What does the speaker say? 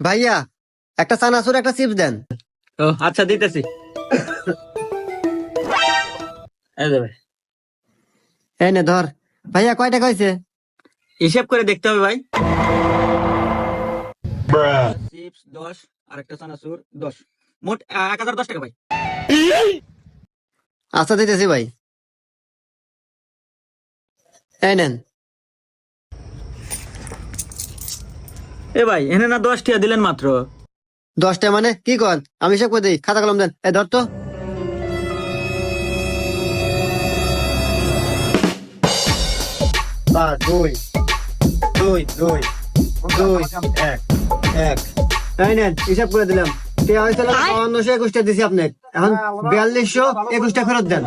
ভাইয়া একটা চানাচুর একটা চিপস দেন। ও আচ্ছা দিতেছি। এই যে ভাই, এই নে ধর। ভাইয়া কয় টাকা হয়েছে? হিসাব করে দেখতে হবে ভাই। চিপস 10 আর একটা চানাচুর 10, মোট 1010 টাকা ভাই। আচ্ছা দিতেছি ভাই, এই নেন। এ ভাই এনে না 10 টাকা দিলেন মাত্র। 10টা মানে কি কন? আমি হিসাব করে দিই, খাতা কলম দেন। এই ধর তো। দুই দুই দুই দুই এক এক। এই নেন হিসাব করে দিলাম। টিয়া হয়েছিল 5221টা দিছি আপনাকে, এখন 4221টা ফেরত দেন।